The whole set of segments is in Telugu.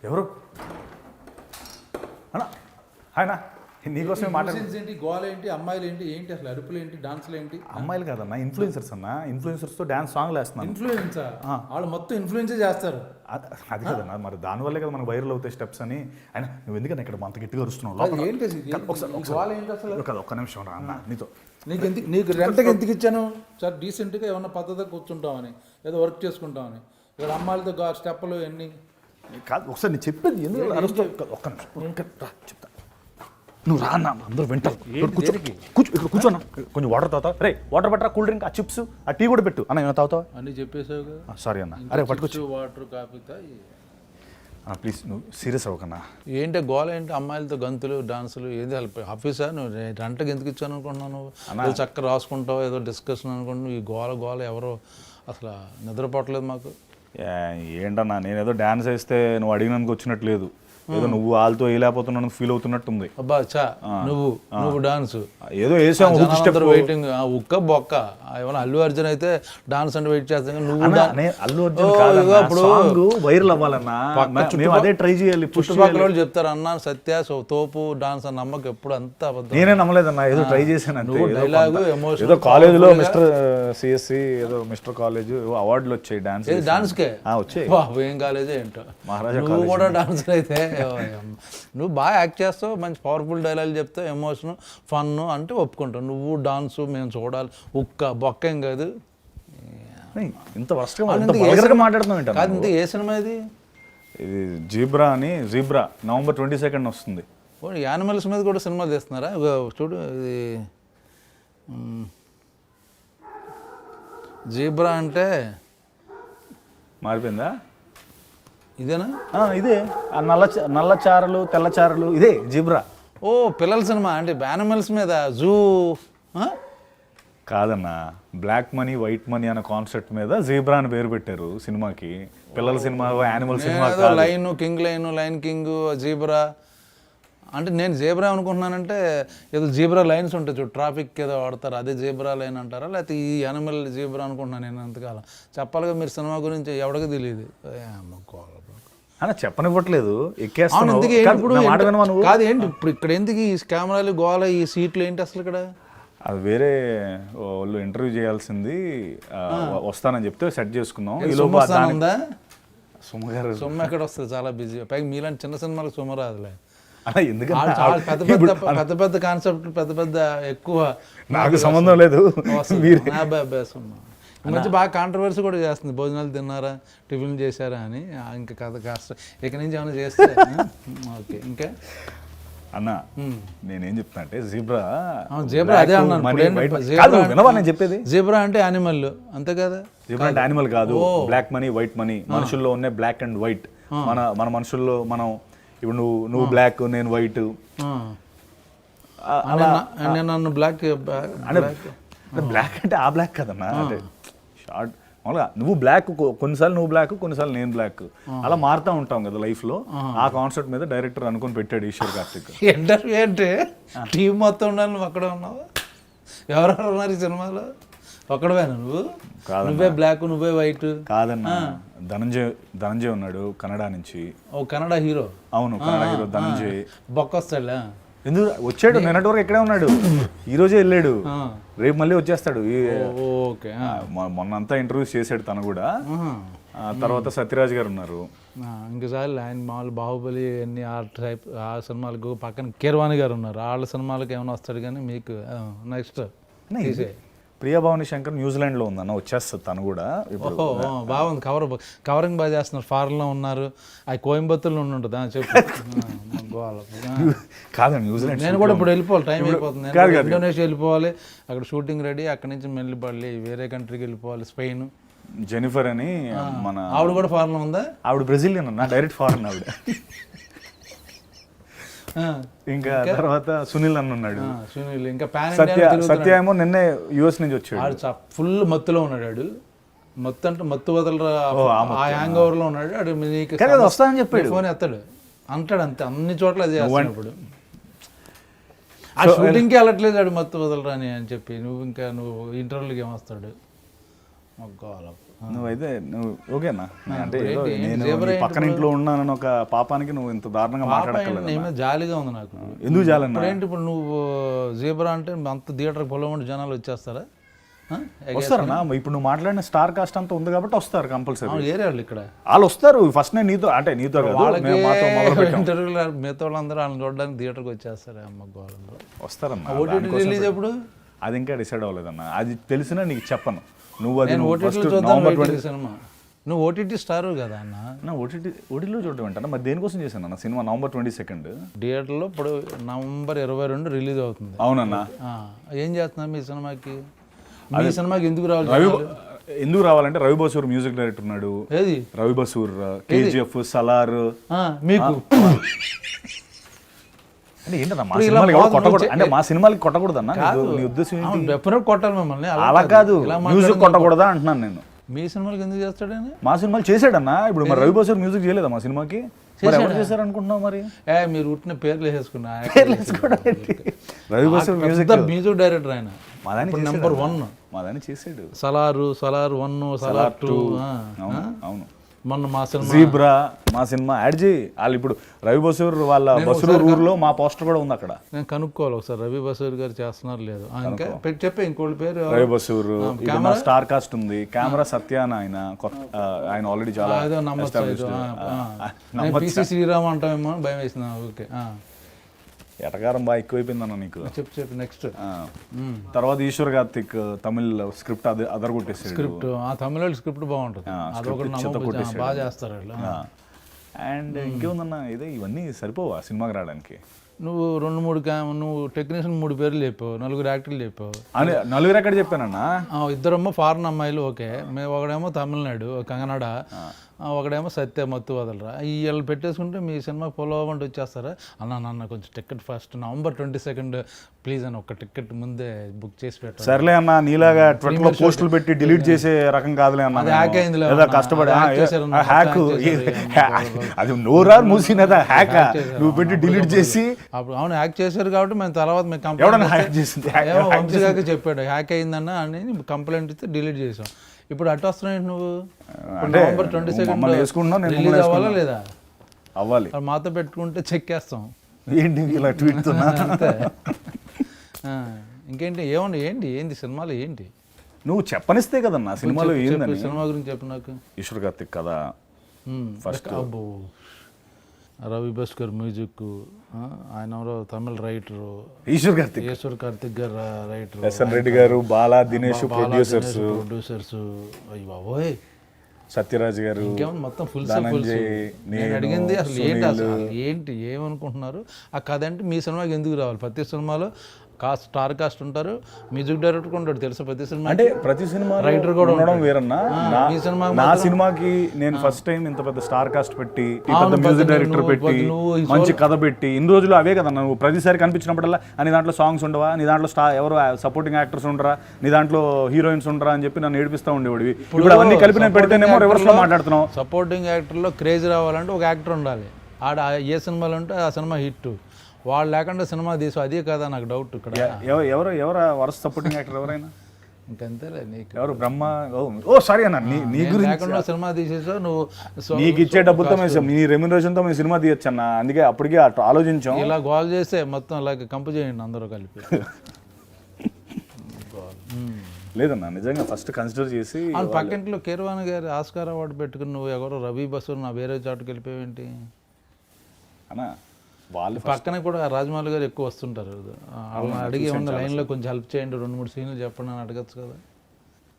ఎవరు అన్నా ఆయన నీకోసమే మాట్లాడు. ఏంటి గోల ఏంటి, అమ్మాయిలు ఏంటి, ఏంటి అసలు అరుపులు ఏంటి, డాన్సులు ఏంటి? అమ్మాయిలు కాదన్నా, ఇన్ఫ్లుయెన్సర్స్ అన్న. ఇన్ఫ్లుయెన్సర్స్తో డాన్స్ సాంగ్లు వేస్తున్నాను. ఇన్ఫ్లుయెన్సర్ వాళ్ళు మొత్తం ఇన్ఫ్లుయెన్సే చేస్తారు. అది కదన్నా, మరి దానివల్లే కదా మనకు వైరల్ అవుతాయి స్టెప్స్ అని. ఆయన నువ్వు ఎందుకన్నా ఇక్కడ అంత గట్టిగా అరుస్తున్నావు? ఒక్క నిమిషం రా అన్న, నీతో నీకు రెంట్కి ఎందుకు ఇచ్చాను సార్? డీసెంట్గా ఏమన్నా పద్ధతిగా కూర్చుంటామని, ఏదో వర్క్ చేసుకుంటామని. ఇక్కడ అమ్మాయిలతో స్టెప్పులు ఎన్ని కాదు. ఒకసారి నేను చెప్పేది ఎందుకు అరుస్తావు? ఒక్క నిమిషం చెప్తా. నువ్వు రా అన్న, అందరూ వింటారు. కూర్చో ఇక్కడ కూర్చోన్నా. కొంచెం వాటర్ తాగుతావు? రే వాటర్ పట్టరా, కూల్ డ్రింక్, ఆ చిప్స్, ఆ టీ కూడా పెట్టు అన్న. ఏమైనా తాగుతావా? అన్నీ చెప్పేసావు కదా. సారీ అన్న. అరే పట్టుకొచ్చు వాటర్, కాఫీ తాగి. ప్లీజ్ నువ్వు సీరియస్ అవ్వకన్నా. ఏంటి గోల ఏంటి? అమ్మాయిలతో గంతులు, డాన్సులు ఏది హెల్ప్? ఆఫీసా నువ్వు రెంట్కి ఎందుకు ఇచ్చాను అనుకుంటున్నావు? నువ్వు చక్కగా రాసుకుంటావు, ఏదో డిస్కషన్ అనుకుంటున్నావు. ఈ గోల ఎవరో అసలు నిద్రపోవట్లేదు మాకు. ఏంటన్నా, నేనేదో డాన్స్ వేస్తే నువ్వు అడిగినందుకు వచ్చినట్లేదు. ఏదో నువ్వు వాళ్ళతో వేయలేకపోతున్నాను ఫీల్ అవుతున్నట్టుంది. అబ్బా చా, నువ్వు డాన్స్ ఏదో వేసావు. వెయిటింగ్ ఉక్క బొక్క. ఏమన్నా అల్లు అర్జున్ అయితే డాన్స్ అంటే వెయిట్ చేస్తాను. నువ్వు అల్లు అర్జున్ అప్పుడు వైరల్ అవ్వాలన్నా, అదే ట్రై చేయాలి. చుట్టుపక్కల వాళ్ళు చెప్తారు అన్న సత్య తోపు డాన్స్ అని. నమ్మకం ఎప్పుడు అంతా అబద్ధం. నేనే నమ్మలేదన్నా, ఏదో ట్రై చేశాను. నువ్వు డైలాగు ఎమోషన్. ఏదో కాలేజీలో మిస్టర్ సిఎస్సి ఏదో మిస్టర్ కాలేజ్ అవార్డులు వచ్చాయి డాన్స్ డాన్స్కే వచ్చాయి. ఏం కాలేజే ఏంటో మహారాజా. నువ్వు కూడా డాన్స్ అయితే నువ్వు బాగా యాక్ట్ చేస్తావు, మంచి పవర్ఫుల్ డైలాగ్ చెప్తావు, ఎమోషన్ ఫన్ అంటే ఒప్పుకుంటావు. నువ్వు డాన్సు మేము చూడాలి. ఉక్క బొక్క ఏం కాదు. ఇంత వర్షంగా మాట్లాడుతున్నావు కాదు. ఇంత ఏ సినిమా ఇది? ఇది జీబ్రా అని. జీబ్రా November 22 వస్తుంది. యానిమల్స్ మీద కూడా సినిమాలు తీస్తున్నారా? చూడు ఇది జీబ్రా అంటే మారిపోయిందా? ఇదేనా? ఇదే నల్ల చారలు తెల్ల చారలు, ఇదే జీబ్రా. ఓ పిల్లల సినిమా అంటే యానిమల్స్ మీద జూ కాదన్నా, బ్లాక్ మనీ వైట్ మనీ అనే కాన్సెప్ట్ మీద జీబ్రా అని పేరు పెట్టారు సినిమాకి. పిల్లల cinema, animal cinema. Line king zebra అంటే నేను జీబ్రా అనుకుంటున్నానంటే ఏదో జీబ్రా లైన్స్ ఉంటాయి చూడు, ట్రాఫిక్ ఏదో వాడతారు, అదే జీబ్రా లైన్ అంటారా? లేకపోతే ఈ యానిమల్ జీబ్రా అనుకుంటున్నాను నేను అంతకాలం. చెప్పాలిగా మీరు సినిమా గురించి ఎవరికి తెలియదు అన్న. చెప్పనివ్వట్లేదు, కాదు ఏంటి ఇప్పుడు ఇక్కడ ఎందుకు ఈ కెమెరాలు గోల, ఈ సీట్లు ఏంటి అసలు ఇక్కడ? అది వేరే వాళ్ళు ఇంటర్వ్యూ చేయాల్సింది, వస్తానని చెప్తే సెట్ చేసుకున్నాం. సొమ్ము ఎక్కడ వస్తుంది? చాలా బిజీ. పైగా మీలాంటి చిన్న సినిమాలకు సొమ్ము రాదులే. పెద్ద పెద్ద కాన్సెప్ట్, పెద్ద ఎక్కువ. నాకు సంబంధం లేదు. ఈ మధ్య బాగా కాంట్రవర్సీ కూడా చేస్తుంది. భోజనాలు తిన్నారా, టిఫిన్ చేశారా అని. ఇంకా కథ కాస్త ఇక నుంచి ఏమైనా చేస్తే ఓకే. ఇంకా అన్న నేనేం చెప్తున్నా అంటే జీబ్రా అదే అన్నాను. చెప్పేది జీబ్రా అంటే యానిమల్ అంతే కదా. జీబ్రా అంటే యానిమల్ కాదు, బ్లాక్ మనీ వైట్ మనీ. మనుషుల్లో ఉన్న బ్లాక్ అండ్ వైట్. మన మనుషుల్లో మనం ఇప్పుడు నువ్వు బ్లాక్, నేను వైట్. నన్ను బ్లాక్ బ్లాక్ అంటే ఆ బ్లాక్ కదన్నా, అంటే షార్ట్ మామూలుగా నువ్వు బ్లాక్, కొన్నిసార్లు నువ్వు బ్లాక్, కొన్నిసార్లు నేను బ్లాక్, అలా మారుతూ ఉంటాం కదా లైఫ్లో. ఆ కాన్సెప్ట్ మీద డైరెక్టర్ అనుకుని పెట్టాడు ఈశ్వర్ కార్తిక్. ఇంటర్వ్యూ అంటే టీం మొత్తం ఉండాలి, నువ్వు అక్కడే ఉన్నావు. ఎవరెవరు ఉన్నారు ఈ సినిమాలో? ఒక్కడవేనా నువ్వు? నువ్వే బ్లాక్, నువ్వే వైట్? కాదన్నా, ధనంజయ్ ఉన్నాడు కన్నడ నుంచి. ఓ కన్నడ హీరో? అవును, కన్నడ హీరో ధనంజయ్. బొక్కొస్తాడా? ఎందుకు వచ్చాడు? నిన్నటి వరకు ఎక్కడే ఉన్నాడు, ఈ రోజే వెళ్ళాడు, రేపు మళ్ళీ వచ్చేస్తాడు. మొన్నంతా ఇంటర్వ్యూస్ చేశాడు తను కూడా. తర్వాత సత్యరాజ్ గారు ఉన్నారు. ఇంకోసారి ఆయన మామూలు బాహుబలి అన్ని ఆ సినిమాలకు పక్కన కీరవాణి గారు ఉన్నారు. వాళ్ళ సినిమాలకు ఏమైనా వస్తాడు కానీ మీకు నెక్స్ట్ ప్రియభావని శంకర్ న్యూజిలాండ్లో ఉందన్న, వచ్చేస్తుంది తను కూడా. బాగుంది, కవరింగ్ బాగా చేస్తున్నారు. ఫారెన్లో ఉన్నారు, అది కోయంబత్తూరులో ఉంటుంది చెప్పు. కాదండి న్యూజిలాండ్. నేను కూడా ఇప్పుడు వెళ్ళిపోవాలి, టైం అయిపోతుంది. ఇండోనేషియా వెళ్ళిపోవాలి, అక్కడ షూటింగ్ రెడీ. అక్కడి నుంచి మెల్లిపల్లి వేరే కంట్రీకి వెళ్ళిపోవాలి, స్పెయిన్. జెనిఫర్ అని మన ఆవిడ కూడా ఫారెన్లో ఉందా? ఆవిడ బ్రెజిలియన్ అన్న, డైరెక్ట్ ఫారెన్ ఆవిడ. ఇంకా తర్వాత సునీల్ అన్న ఉన్నాడు. సునీల్ ఇంకా సత్య ఏమో నిన్నే యుఎస్ నుంచి వచ్చాడు. ఫుల్ మత్తులో ఉన్నాడు. మత్తు అంటే మత్తు వదలరా, ఆ హ్యాంగ్ ఓవర్ లో ఉన్నాడు. అడు వస్తానని చెప్పాడు, ఫోన్ ఎత్తాడు అంటాడు అంతే. అన్ని చోట్ల అది చేస్తున్నప్పుడు ఆ షూటింగ్కి వెళ్ళట్లేదు ఆడు మత్తు వదలరా అని చెప్పి. నువ్వు ఇంటర్వ్యూలకి ఏమొస్తాడు? నువ్వైతే నువ్వు ఓకేనా అంటే ఏదో నేను నీ పక్కన ఇంట్లో ఉన్నానని ఒక పాపానికి నువ్వు ఇంత దారుణంగా మాట్లాడక్కర్లేదు. ఏమో జాలిగా ఉంది నాకు. ఎందుకు చాలన్నా? ఇప్పుడేంటి ఇప్పుడు నువ్వు జీబ్రా అంటే అంత థియేటర్కి పొలమంటే జనాలు వచ్చేస్తారా? వస్తారన్నా, ఇప్పుడు నువ్వు మాట్లాడిన స్టార్ కాస్ట్ అంతా ఉంది కాబట్టి వస్తారు కంపల్సరీ. ఏరే వాళ్ళు ఇక్కడ వాళ్ళు వస్తారు. ఫస్ట్ నేను నీతో అంటే నీతో కాదు, మేము మాతో మొదలు పెట్టాం. ఇంటర్వ్యూలో మిగతా వాళ్ళందరూ వాళ్ళని చూడడానికి థియేటర్కి వచ్చేస్తారు. అమ్మ గోళంలో వస్తారన్నా. ఓటీటీ రిలీజ్ ఎప్పుడు? అది ఇంకా డిసైడ్ అవ్వలేదన్నా. అది తెలిసినా నీకు చెప్పను. నువ్వు అది నేను ఓటీటీలో చూద్దాం సినిమా. నువ్వు ఓటీటీ స్టార్ కదా అన్న. ఓటీటీలో చూడటం ఏంటన్నా? మరి దేనికోసం చేశాను అన్న సినిమా? November 22 థియేటర్లో ఇప్పుడు November 22 రిలీజ్ అవుతుంది. అవునన్నా. ఏం చేస్తున్నా మీ సినిమాకి? మీ సినిమాకి ఎందుకు రావాలి? ఎందుకు రావాలంటే రవి బసూర్ మ్యూజిక్ డైరెక్టర్ ఉన్నాడు. ఏది రవి బసూర్? KGF, సలార్. మీకు అంటే ఏంటన్నా మా సినిమాలు కొట్టకూడదు అంటే మా సినిమాలకి కొట్టకూడదన్నా? నీ ఉద్దేశం ఏంటి? డెఫినెట్ కొట్టాలి మిమ్మల్ని. అలా కాదు, మ్యూజిక్ కొట్టకూడదా అంటున్నాను నేను. మీ సినిమాలకి ఎందుకు చేస్తాడని? మా సినిమాలు చేసాడన్నా. ఇప్పుడు మరి రవి బసూర్ మ్యూజిక్ చేయలేదా మా సినిమాకి? మరి ఎవరు చేశారు అనుకుంటున్నావు? మరి మీరు ఉట్టిన పేర్లు వేసుకున్నా. రవి బసూర్ మ్యూజిక్ డైరెక్టర్ ఆయన. మాదాని నెంబర్ 1 మాదాని చేసాడు. సలార్ 1, సలార్ 2. అవును. మొన్న మా సినిమా జీబ్రా మా సినిమా యాడ్ చేయి. వాళ్ళు ఇప్పుడు రవి బసూర్ వాళ్ళ బసూర్ ఊర్లో మా పోస్టర్ కూడా ఉంది అక్కడ. నేను కనుక్కోవాలి ఒకసారి రవి బసూర్ గారు చేస్తున్నారు లేదు. ఇంకా చెప్పే ఇంకోటి పేరు రవి బసూర్. స్టార్ కాస్ట్ ఉంది. కెమెరా సత్యాన ఆయన ఆల్రెడీ చాలా PC శ్రీరామ్ అంటామేమో భయం వేసింది. ఓకే ఎటకారం బాగా ఎక్కువైపోయిందన్న నీకు. చెప్పు నెక్స్ట్. తర్వాత ఈశ్వర్ కార్తిక్ తమిళ్ స్క్రిప్ట్ అదరగొట్టేసాడు. స్క్రిప్ట్ తమిళ స్క్రిప్ట్ బాగుంటుంది. బాగా చేస్తారు వాళ్ళు. అండ్ ఇంకేముందన్న ఇదే ఇవన్నీ సరిపోవా సినిమాకి రావడానికి? నువ్వు 2-3 నువ్వు టెక్నీషియన్ 3 పేర్లు చెప్పావు, 4 యాక్టర్లు చెప్పావు. అని 4 ఎక్కడ చెప్పానన్నా? 2 ఫారెన్ అమ్మాయిలు. ఓకే, మేము ఒకడేమో తమిళనాడు కన్నడ, ఒకడేమో సత్య మత్తు వదలరా. వీళ్ళు పెట్టేసుకుంటే మీ సినిమా పొలవంటి వచ్చేస్తారా? అన్న కొంచెం టికెట్ ఫస్ట్ November 22 ప్లీజ్ అని ఒక టికెట్ ముందే బుక్ చేసి పెట్టారు. సర్లే అన్న, నీలాగా ట్విట్టర్లో పోస్టులు పెట్టి డిలీట్ చేసే రకం కాదులే అన్న. హ్యాక్ అయింది కష్టపడి హ్యాక్ అది నోరా మూసినదా హ్యాక్ నువ్వు పెట్టి డిలీట్ చేసి. అప్పుడు అవును హ్యాక్ చేశారు కాబట్టి మేము తర్వాత హ్యాక్ చేసింది వంశీగారికి చెప్పాడు హ్యాక్ అయిందన్న అని కంప్లైంట్ ఇస్తే డిలీట్ చేసాం. ఇప్పుడు అటు వస్తున్నాయి నువ్వు. November 22 రిలీజ్ అవ్వాలా లేదా? అవ్వాలి. మాతో పెట్టుకుంటే చెక్ వేస్తాం. ఏంటి ఇలా ట్వీట్ అంతే. ఇంకేంటి ఏంటి సినిమాలు ఏంటి? నువ్వు చెప్పనిస్తే కదన్నా సినిమాలో ఏందని. సినిమా గురించి చెప్పు నాకు. ఈశ్వర్ కార్తిక్ కదా ఫస్ట్. అబ్బో రవి బస్కర్ మ్యూజిక్. ఆయన ఎవరో తమిళ రైటరు. ఈశ్వర్ కార్తిక్ గారు రైటర్. SN రెడ్డి గారు, బాలా దినేష్ ప్రొడ్యూసర్స్. అయ్యి బాబోయ్. సత్యరాజ్ గారు. ఇంకేమన్నా మొత్తం ఫుల్. నేను అడిగింది అసలు ఏంటి ఏమనుకుంటున్నారు? ఆ కథ అంటే మీ సినిమాకి ఎందుకు రావాలి? ప్రతి సినిమాలో స్టార్ కాస్ట్ ఉంటారు, మ్యూజిక్ డైరెక్టర్ ఉంటాడు తెలుసా ప్రతి సినిమా. అంటే ప్రతి సినిమా రైటర్ కూడా ఉండడం వేరన్నా. నా సినిమాకి నేను ఫస్ట్ టైం ఇంత పెద్ద స్టార్ కాస్ట్ పెట్టి, పెద్ద మ్యూజిక్ డైరెక్టర్ పెట్టి, మంచి కథ పెట్టి, ఇన్ని రోజులు అవే కదా నువ్వు ప్రతిసారి కనిపించినప్పుడల్లా నీ దాంట్లో సాంగ్స్ ఉండవా, నీ దాంట్లో ఎవరు సపోర్టింగ్ యాక్టర్స్ ఉండరా, నీ దాంట్లో హీరోయిన్స్ ఉండరా అని చెప్పి నన్ను ఏడిపిస్తూ ఉండేవాడివి. ఇప్పుడు అవన్నీ కలిపి నేను పెడితేనేమో రివర్స్ లో మాట్లాడుతున్నావు. సపోర్టింగ్ యాక్టర్లో క్రేజ్ రావాలంటే ఒక యాక్టర్ ఉండాలి. ఆడ ఏ సినిమాలు ఉంటే ఆ సినిమా హిట్. వాళ్ళు లేకుండా సినిమా తీసు అదే కదా నాకు డౌట్. ఇక్కడ ఎవరు వరుస సపోర్టింగ్ యాక్టర్ ఎవరైనా? ఇంకంతేలే నీకు ఎవరు బ్రహ్మ. ఓ సారీ అన్న, నీ గురించి లేకుండా సినిమా తీసేసావు నువ్వు. నీకు ఇచ్చే డబ్బులతో మీ రెమ్యునరేషన్తో మేము సినిమా తీయచ్చు అన్న. అందుకే అప్పటికే ఆలోచించాం. ఇలా గోల్ చేస్తే మొత్తం అలాగే కంపు చేయండి అందరూ కలిపి. లేదన్నా నిజంగా ఫస్ట్ కన్సిడర్ చేసి. పక్కింట్లో కీరవాణి గారి ఆస్కార్ అవార్డు పెట్టుకుని నువ్వు ఎవరో రవి బసూర్ నా వేరే చాటుకు వెళ్ళిపోయావేంటి అన్నా? వాళ్ళు పక్కన కూడా రాజమౌళి గారు ఎక్కువ వస్తుంటారు. వాళ్ళని అడిగి ఏమన్నా లైన్లో కొంచెం హెల్ప్ చేయండి, 2-3 సీన్లు చెప్పండి అని అడగచ్చు కదా.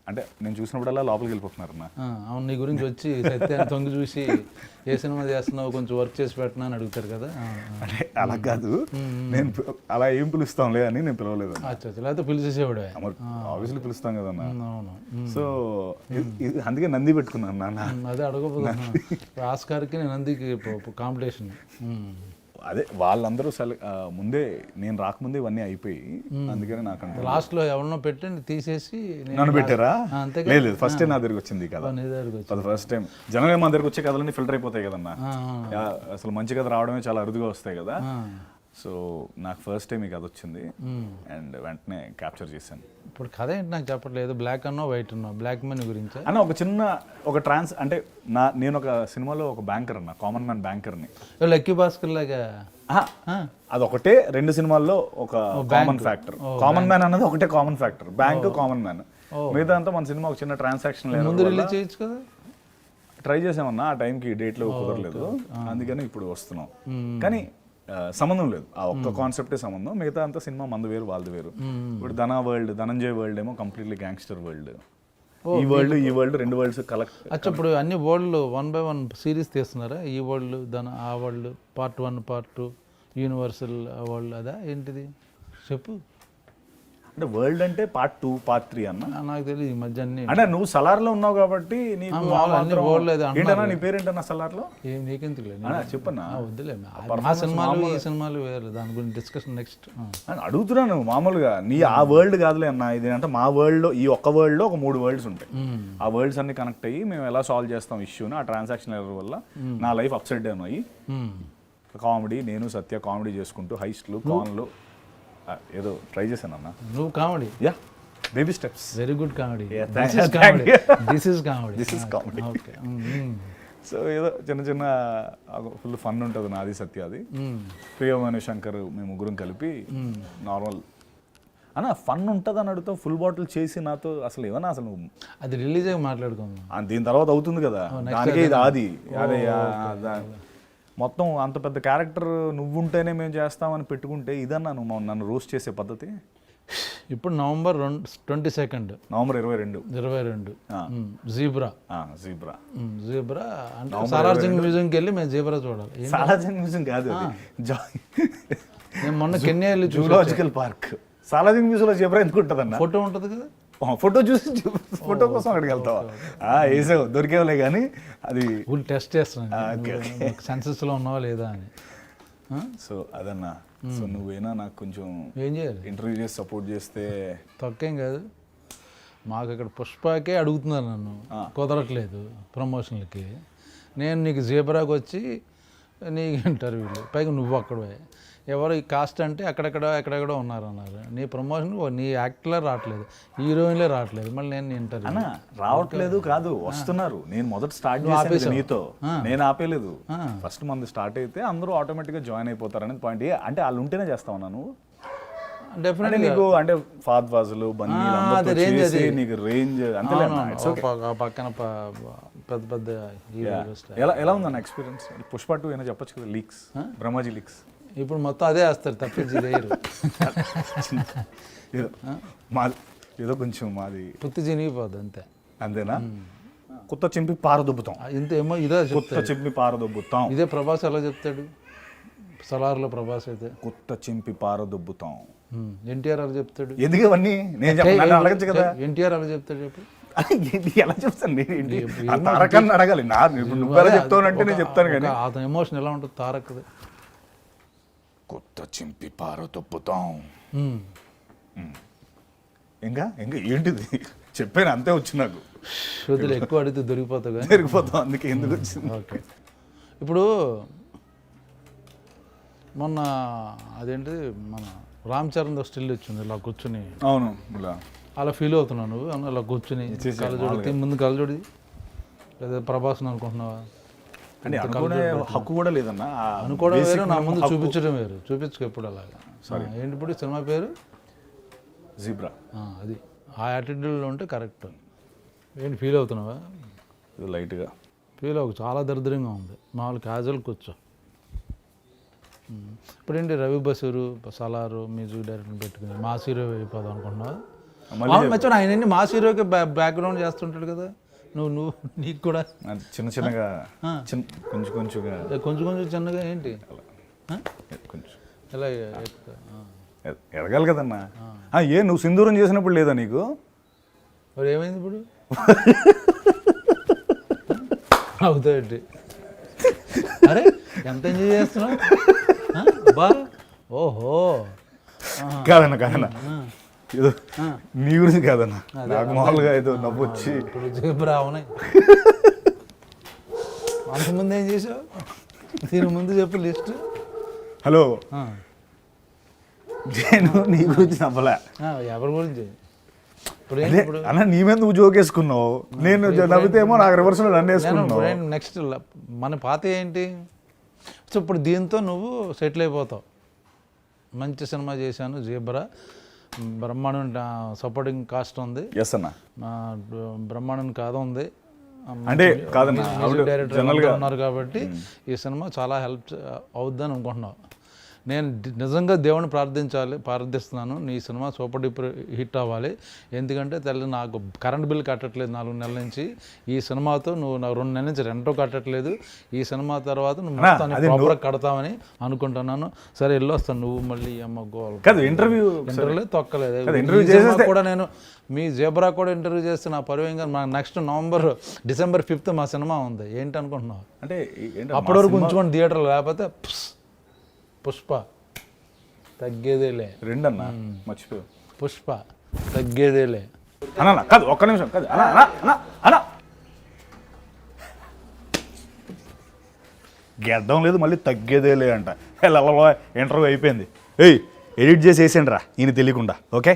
అంటే నేను చూసినప్పుడల్లా లోపలికి వెళ్ళిపోతున్నారు అన్న. అవును, నీ గురించి వచ్చి సత్యాన్ని తొంగి చూసి ఏ సినిమా చేస్తున్నావు కొంచెం వర్క్ చేసి పెట్టినా అని అడుగుతారు కదా. అంటే అలా కాదు, నేను అలా ఏం పిలుస్తాంలే అని నేను పిలవలేదు. లేకపోతే పిలిచేసేవాడు. ఆబ్వియస్లీ పిలుస్తాం కదన్నా. అవును. సో అందుకే నంది పెట్టుకున్నాను నాన్న. అదే అడగపోతున్నా. ఆస్కార్కి నేను నందికి కాంపిటీషన్. అదే వాళ్ళందరూ ముందే నేను రాకముందే ఇవన్నీ అయిపోయి, అందుకని నాకు లాస్ట్లో ఎవరినో పెట్టి తీసేసి నన్ను పెట్టారా? లేదు, ఫస్ట్ టైం నా దగ్గరికి వచ్చింది కదా. ఫస్ట్ టైం జనరల్గా మా దగ్గరికి వచ్చే కథలన్నీ ఫిల్టర్ అయిపోతాయి కదన్నా. అసలు మంచి కథ రావడమే చాలా అరుదుగా వస్తాయి కదా. సో నాకు ఫస్ట్ టైం ఈ కథ వచ్చింది అండ్ వెంటనే క్యాప్చర్ చేశాను. ఇప్పుడు కథ ఏంటి నాకు చెప్పట్లేదు. బ్లాక్ అన్నో వైట్ అన్నో, బ్లాక్ మనీ గురించి అన్న ఒక చిన్న ఒక అంటే నేను ఒక సినిమాలో ఒక బ్యాంకర్ అన్న, కామన్ మ్యాన్ బ్యాంకర్ని. లక్కీ భాస్కర్ లాగా అదొకటే 2 సినిమాల్లో ఒక కామన్ ఫ్యాక్టర్. కామన్ మ్యాన్ అన్నది ఒకటే common factor, bank common man. మిగతా అంతా మన సినిమా ఒక చిన్న ట్రాన్సాక్షన్ ముందు రిలీజ్ చేయొచ్చు కదా. ట్రై చేసామన్నా, ఆ టైంకి డేట్లో కుదరలేదు, అందుకని ఇప్పుడు వస్తున్నాం. కానీ సంబంధం లేదు, ఆ ఒక్క కాన్సెప్టే సంబంధం. మిగతా అంతా సినిమా మంది వేరు వాళ్ళది వేరు. ఇప్పుడు ధనంజయ్ వరల్డ్ ఏమో కంప్లీట్లీ గ్యాంగ్స్టర్ వరల్డ్. ఈ వరల్డ్ 2 వరల్డ్స్ కలెక్ట్. అచ్చా, ఇప్పుడు అన్ని వరల్డ్ 1 by 1 సిరీస్ తీస్తున్నారా? ఈ వరల్డ్ ఆ world part 1 part 2 universal world అదా ఏంటిది చెప్పు. అంటే వరల్డ్ అంటే పార్ట్ 2 పార్ట్ 3 అన్న. నాకు తెలియదు ఈ మధ్య అన్ని. అంటే నువ్వు సలార్లో ఉన్నావు కాబట్టి నీకు అన్ని వరల్డ్ ఏంటన్నా నీ పేరేంటన్నా సలార్లో? నీకెందుకు చెప్పన్నా, వద్దులే. ఆ సినిమాలు ఈ సినిమాలు వేరు, దాని గురించి డిస్కషన్ నెక్స్ట్. అడుగుతున్నాను మామూలుగా. నీ ఆ వరల్డ్ కాదులే అన్న, ఇది అంటే మా వరల్డ్లో ఈ ఒక్క వరల్డ్లో ఒక 3 వరల్డ్స్ ఉంటాయి. ఆ వరల్డ్స్ అన్ని కనెక్ట్ అయ్యి మేము ఎలా సాల్వ్ చేస్తాం ఇష్యూని, ఆ ట్రాన్సాక్షన్ ఎర్రర్ వల్ల నా లైఫ్ అప్సైడ్ డౌన్ అయ్యి కామెడీ, నేను సత్య కామెడీ చేసుకుంటూ హైస్ట్లు కాన్లు ఏదో ట్రై చేశాను అన్న. నువ్వు comedy, yeah baby steps, very good comedy. This is comedy. Okay. So ఏదో చిన్న ఫుల్ ఫన్ ఉంటుంది నాది సత్యాది. ప్రియమైన శంకర్ మేము ముగ్గురం కలిపి నార్మల్ అన్న ఫన్ ఉంటుంది అని అడుగుతావు. ఫుల్ బాటిల్ చేసి నాతో అసలు ఏమన్నా అసలు అది రిలీజ్ అయ్యి మాట్లాడుకుందాం. దీని తర్వాత అవుతుంది కదా, దానికే ఇది ఆది. అదే మొత్తం అంత పెద్ద క్యారెక్టర్ నువ్వుంటేనే మేము చేస్తామని పెట్టుకుంటే ఇదన్నా నువ్వు నన్ను రోస్ట్ చేసే పద్ధతి. ఇప్పుడు నవంబర్ 22 నవంబర్ 22 జీబ్రా అంటే సాలార్ సింగ్ మ్యూజియంకి వెళ్ళి మేము జీబ్రా చూడాలి. సాలార్ సింగ్ మ్యూజియం కాదు, నేను మొన్న కెన్యా వెళ్ళి జూలాజికల్ పార్క్. సాలార్ సింగ్ మ్యూజియంలో జీబ్రా ఎందుకు ఉంటుంది అన్న? ఫోటో ఉంటుంది కదా, ఫోటో చూసి ఫోటో కోసం అక్కడికి వెళ్తావా? వేసావు దొరికేవలే కానీ అది టెస్ట్ చేస్తున్నాను సెన్సెస్లో ఉన్నావా లేదా అని. సో అదన్నా. సో నువ్వేనా నాకు కొంచెం ఏం చేయాలి, ఇంటర్వ్యూ చేసి సపోర్ట్ చేస్తే తక్కువేం కాదు. మాకు ఇక్కడ పుష్పకే అడుగుతున్నారు నన్ను, కుదరట్లేదు ప్రమోషన్లకి. నేను నీకు జీబ్రాకి వచ్చి నీకు ఇంటర్వ్యూలు, పైగా నువ్వు అక్కడే ఎవరు ఈ కాస్ట్ అంటే ఎక్కడెక్కడో ఉన్నారన్నారు. నీ ప్రమోషన్ నీ యాక్టర్లే రావట్లేదు, హీరోయిన్లే రావట్లేదు, మళ్ళీ నేను ఇంటర్వ్యూ అన్న రావట్లేదు కాదు, వస్తున్నారు. నేను మొదట స్టార్ట్ చేసాను నీతో, నేను ఆపేలేదు. ఫస్ట్ మంది స్టార్ట్ అయితే అందరూ ఆటోమేటిక్గా జాయిన్ అయిపోతారు అనేది పాయింట్. అంటే వాళ్ళు ఉంటేనే చేస్తావు నువ్వు డెఫినెట్లీ. నీకు అంటే ఫాద్ ఫాజులు బన్నీ నీకు రేంజ్ అంతే. పక్కన పెద్ద పెద్ద ఎలా ఉందన్న ఎక్స్పీరియన్స్? పుష్ప 2 అయినా చెప్పొచ్చు కదా, లీక్స్, బ్రహ్మాజీ లీక్స్. ఇప్పుడు మొత్తం అదే వేస్తారు తప్పించి లేరు. మాది ఏదో కొంచెం మాది పుత్తి చినిగిపోద్ది అంతే. అంతేనా? కొత్త చింపి పారదొబ్బుతాం ఇంతేమో, ఇదే కొత్త చింపి పారదొబ్బుతాం. ఇదే ప్రభాస్ ఎలా చెప్తాడు సలార్లో? ప్రభాస్ అయితే కొత్త చింపి పారదొబ్బుతాం. ఎన్టీఆర్ అలా చెప్తాడు. ఎందుకు ఇవన్నీ నేను అడగచ్చు కదా. ఎన్టీఆర్ అలా చెప్తాడు చెప్పు. ఎలా చెప్తాను? తారకాన్ని అడగాలి. నువ్వు ఎలా చెప్తానంటే నేను చెప్తాను కానీ అతని ఎమోషన్ ఎలా ఉంటుంది తారక్ది. కొత్త చింపి పారదొబ్బుతాం. ఇంకా ఏంటిది చెప్పాను, అంతే వచ్చి నాకు. వదిలే, ఎక్కువ అడిగితే దొరికిపోతాం, అందుకే ఎందుకు వచ్చింది. ఓకే. ఇప్పుడు మొన్న అదేంటి మన రామ్ చరణ్ స్టిల్ వచ్చింది, ఇలా కూర్చుని. అవును, అలా ఫీల్ అవుతున్నావు నువ్వు? అలా కూర్చుని కలజోడి ముందు కలజోడి లేదా ప్రభాస్ అనుకుంటున్నావా? అంటే అనుకునే హక్కు కూడా లేదన్నా. అనుకోవడం వేరు, నా ముందు చూపించడం వేరు. చూపించుకో ఎప్పుడు అలాగా. ఏంటి ఇప్పుడు సినిమా పేరు? జీబ్రా. అది ఆ యాటిట్యూడ్లో ఉంటే కరెక్ట్. ఏంటి ఫీల్ అవుతున్నావా? లైట్గా ఫీల్ అవ్వకు, చాలా దరిద్రంగా ఉంది. మామూలు క్యాజువల్ కూర్చో. ఇప్పుడు ఏంటి రవి బసూరు సలారు మ్యూజిక్ డైరెక్టర్ పెట్టుకుని మాస్ హీరో అయిపోదాం అనుకుంటున్నావా? మర్చిపోయి ఆయన మాస్ హీరోకి బ్యాక్గ్రౌండ్ చేస్తుంటాడు కదా. నువ్వు నీకు కూడా చిన్నగా కొంచెం చిన్నగా ఏంటి కొంచెం ఎలా ఎదగాలి కదన్నా. నువ్వు సింధూరం చేసినప్పుడు లేదా నీకు? మరి ఏమైంది ఇప్పుడు? అవుతాయండి. అరే ఎంత ఎంజాయ్ చేస్తున్నావు బా. ఓహో, కాదన్నా ఏదో నీ గురించి కాదన్నా, నాకు మామూలుగా ఏదో నవ్వు వచ్చి. ఇప్పుడు జీబ్రా అవునాయి. అంతకుముందు ఏం చేసావు? దీని ముందు చెప్పు లిస్ట్. హలో, నేను నీ గురించి నవ్వలే. ఎవరి గురించి ఇప్పుడు అదే అన్న నీ మీద నువ్వు జోకేసుకున్నావు, నేను నవ్వితేమో నాకు రివర్స్లో నన్ను వేసుకున్నావు. నెక్స్ట్ మన పాత ఏంటి? సో ఇప్పుడు దీంతో నువ్వు సెటిల్ అయిపోతావు. మంచి సినిమా చేశాను జీబ్రా, బ్రహ్మాండం సపోర్టింగ్ కాస్ట్ ఉంది, ఎస్ అన్న. బ్రహ్మాండం కథ ఉంది, అంటే కాదన్న డైరెక్టర్ ఉన్నారు కాబట్టి ఈ సినిమా చాలా హెల్ప్ అవుద్దని అనుకుంటున్నావు. నేను నిజంగా దేవుని ప్రార్థిస్తున్నాను నీ సినిమా సూపర్ డూపర్ హిట్ అవ్వాలి. ఎందుకంటే తల్లి నాకు కరెంట్ బిల్ కట్టట్లేదు 4 నెలల నుంచి. ఈ సినిమాతో నువ్వు నాకు 2 నెలల నుంచి రెంటో కట్టట్లేదు. ఈ సినిమా తర్వాత నువ్వు మొత్తాన్ని ప్రాపర్గా కడతావని అనుకుంటున్నాను. సరే వెళ్ళొస్తాను, నువ్వు మళ్ళీ అమ్మ గోల్ ఇంటర్వ్యూ తొక్కలేదు కూడా. నేను మీ జీబ్రా కూడా ఇంటర్వ్యూ చేస్తే నా పరువేంగా నెక్స్ట్ డిసెంబర్ 5th మా సినిమా ఉంది. ఏంటి అనుకుంటున్నావు? అంటే అప్పటి వరకు ఉంచుకోండి థియేటర్లో, లేకపోతే పుష్ప తగ్గేదేలే. 2 అన్న మర్చిపోయావు. పుష్ప తగ్గేదేలే అన్న. కాదు ఒక్క నిమిషం, కాదు అన్న గెద్దం లేదు మళ్ళీ తగ్గేదేలే అంట. ఇంటర్వ్యూ అయిపోయింది. ఎడిట్ చేసి వేసేయండి రా ఈయన తెలియకుండా. ఓకే.